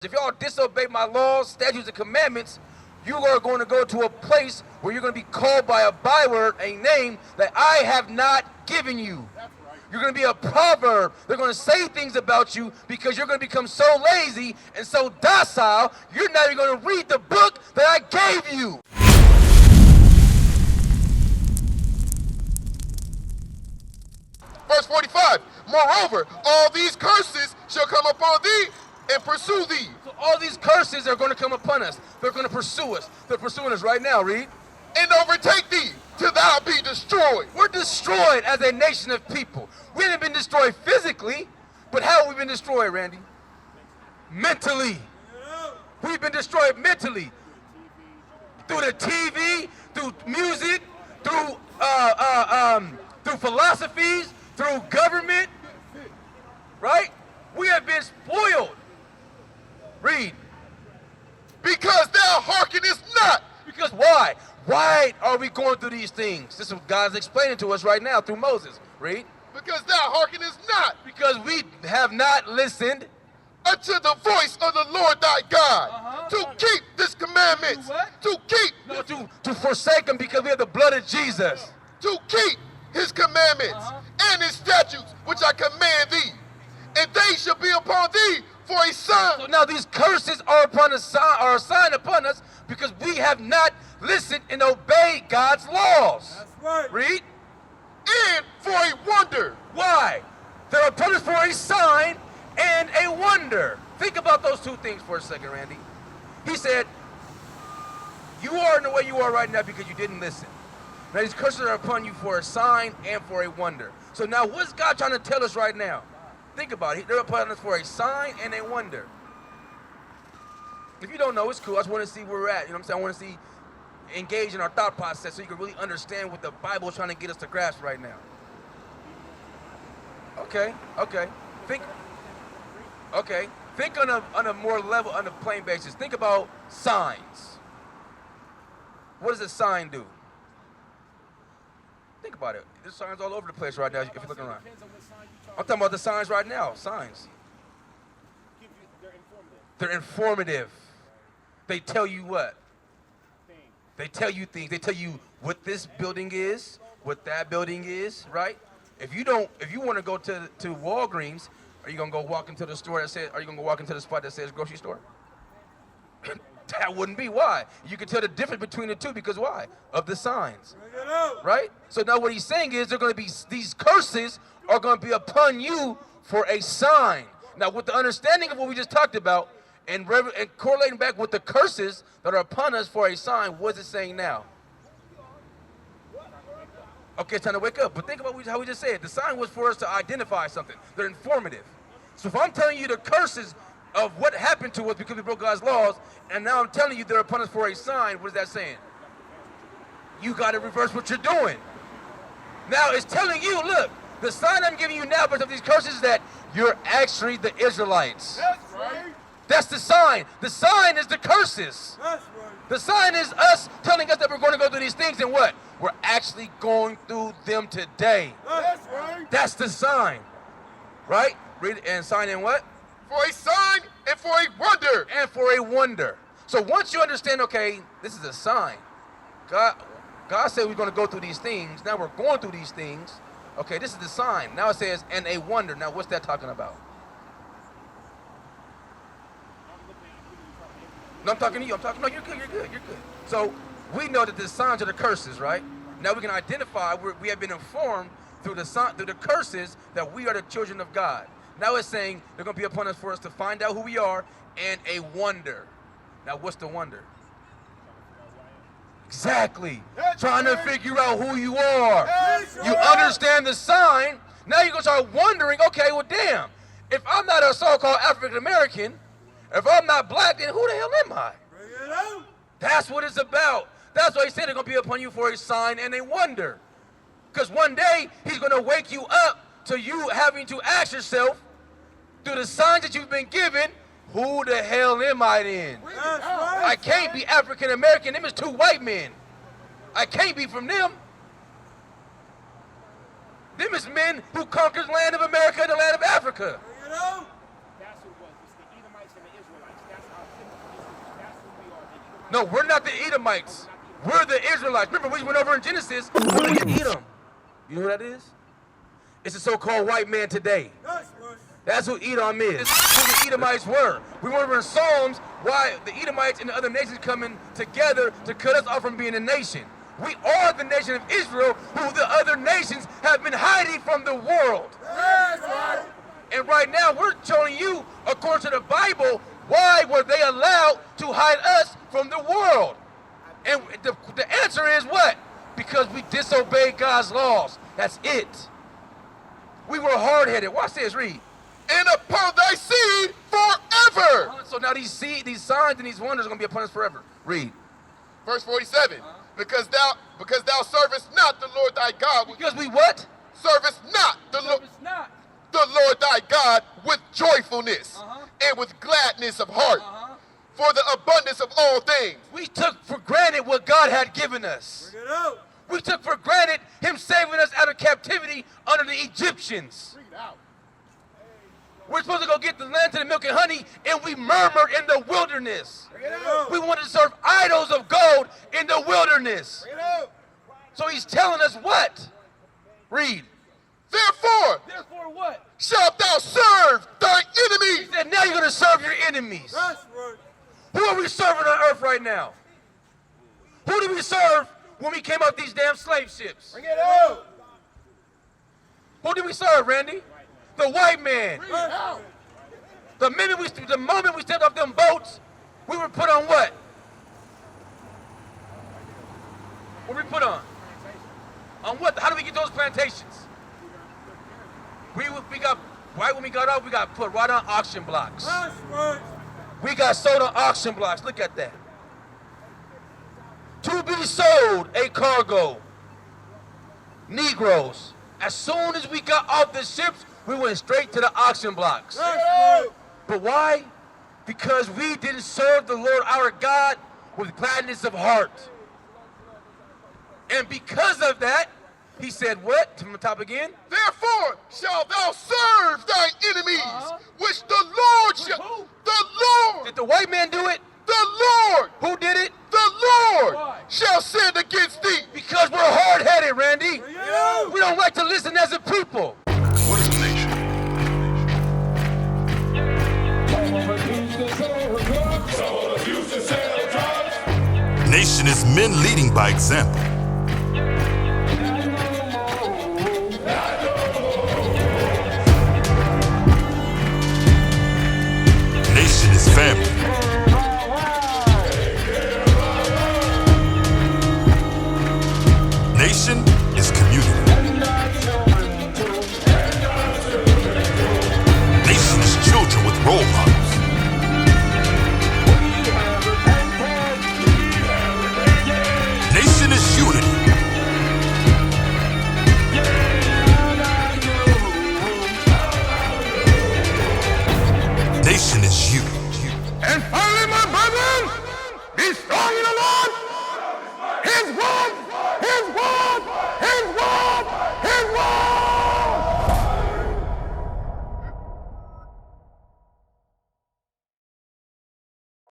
If y'all disobey my laws, statutes, and commandments, you are going to go to a place where you're going to be called by a byword, a name that I have not given you. You're going to be a proverb. They're going to say things about you because you're going to become so lazy and so docile, you're not even going to read the book that I gave you. Verse 45, moreover, all these curses shall come upon thee and pursue thee. So all these curses are going to come upon us. They're going to pursue us. They're pursuing us right now, read. And overtake thee till thou be destroyed. We're destroyed as a nation of people. We haven't been destroyed physically, but how have we been destroyed, Randy? Mentally. We've been destroyed mentally. Through the TV, through music, through philosophies, through government, right? We have been spoiled. Read. Because thou hearkenest not. Because why? Why are we going through these things? This is what God's explaining to us right now through Moses. Read. Because thou hearkenest not. Because we have not listened unto the voice of the Lord thy God, to keep this commandment, to keep, no, to forsake them because we have the blood of Jesus, to keep his commandments and his statutes which I command thee, and they shall be upon thee for a sign. So now these curses are upon a sign upon us because we have not listened and obeyed God's laws. That's right. Read. And for a wonder. Why? They're upon us for a sign and a wonder. Think about those two things for a second, Randy. He said, you are in the way you are right now because you didn't listen. Now these curses are upon you for a sign and for a wonder. So now what's God trying to tell us right now? Think about it. They're upon us for a sign and a wonder. If you don't know, it's cool. I just want to see where we're at. You know what I'm saying? I want to see, engage in our thought process so you can really understand what the Bible is trying to get us to grasp right now. Okay. Think on a more level, on a plain basis. Think about signs. What does a sign do? Think about it. There's signs all over the place right now if you're looking around. I'm talking about the signs right now. Signs. They're informative. They tell you what? They tell you things. They tell you what this building is, what that building is, right? If you want to go to Walgreens, are you gonna go walk into the store that says? Are you gonna go walk into the spot that says grocery store? That wouldn't be. Why? You can tell the difference between the two because why? Of the signs, right? So now what he's saying is they're going to be, these curses are going to be upon you for a sign. Now with the understanding of what we just talked about and correlating back with the curses that are upon us for a sign, what's it saying now? Okay, it's time to wake up. But think about how we just said. The sign was for us to identify something. They're informative. So if I'm telling you the curses of what happened to us because we broke God's laws, and now I'm telling you they're upon us for a sign, what is that saying? You got to reverse what you're doing. Now it's telling you, look, the sign I'm giving you now because of these curses is that you're actually the Israelites. That's right. That's the sign. The sign is the curses. That's right. The sign is us telling us that we're going to go through these things, and what? We're actually going through them today. That's right. That's the sign. Right? Read it. And sign in what? For a sign and for a wonder. And for a wonder. So once you understand, okay, this is a sign. God said we're going to go through these things. Now we're going through these things. Okay, this is the sign. Now it says, and a wonder. Now what's that talking about? No, I'm talking to you. No, you're good. So we know that the signs are the curses, right? Now we can identify, we have been informed through the curses that we are the children of God. Now it's saying they're going to be upon us for us to find out who we are and a wonder. Now what's the wonder? Exactly. Trying to figure out who you are. You understand the sign. Now you're going to start wondering, okay, well, damn. If I'm not a so-called African American, if I'm not black, then who the hell am I? That's what it's about. That's why he said they're going to be upon you for a sign and a wonder. Because one day he's going to wake you up to you having to ask yourself, through the signs that you've been given, who the hell am I then? I can't be African American. Them is two white men. I can't be from them. Them is men who conquered the land of America and the land of Africa. You know? That's who it was. It's the Edomites and the Israelites. No, we're not the Edomites. We're the Israelites. Remember, we went over in Genesis. We're the Edom. You know who that is? It's the so-called white man today. That's who Edom is. Who the Edomites were. We went over in Psalms why the Edomites and the other nations coming together to cut us off from being a nation. We are the nation of Israel, who the other nations have been hiding from the world. And right now, we're showing you, according to the Bible, why were they allowed to hide us from the world? And the answer is what? Because we disobeyed God's laws. That's it. We were hard-headed. Watch this, read. And upon thy seed forever. So now these signs and these wonders are going to be upon us forever. Read. Verse 47. Because thou servest not the Lord thy God. Because we what? Servest not the Lord thy God with joyfulness and with gladness of heart. For the abundance of all things. We took for granted what God had given us. Bring it out. We took for granted him saving us out of captivity under the Egyptians. Bring it out. We're supposed to go get the land to the milk and honey, and we murmured in the wilderness. Bring it out. We wanted to serve idols of gold in the wilderness. Bring it out. So he's telling us what? Read. Therefore What? shalt thou serve thy enemies. He said, now you're going to serve your enemies. That's right. Who are we serving on earth right now? Who did we serve when we came off these damn slave ships? Bring it out. Who did we serve, Randy? The white man. Bring it out. The moment we stepped off them boats, we were put on what? What were we put on? On what? How did we get those plantations? We got, right when we got off, we got put right on auction blocks. That's right. We got sold on auction blocks. Look at that. To be sold a cargo. Negroes. As soon as we got off the ships, we went straight to the auction blocks. That's right. But why? Because we didn't serve the Lord our God with gladness of heart. And because of that, he said what? From the top again? Therefore shalt thou serve thy enemies, which the Lord shall. Who? The Lord. Did the white man do it? The Lord. Who did it? The Lord Why? shall send against thee. Because we're hard-headed, Randy. Bring it out. We don't like to listen as a people. What is a nation? Nation is men leading by example. Nation is family. Nation is community. Nation is children with role models. Nation is unity. Nation is you. And finally, my brethren, be strong in the Lord. His word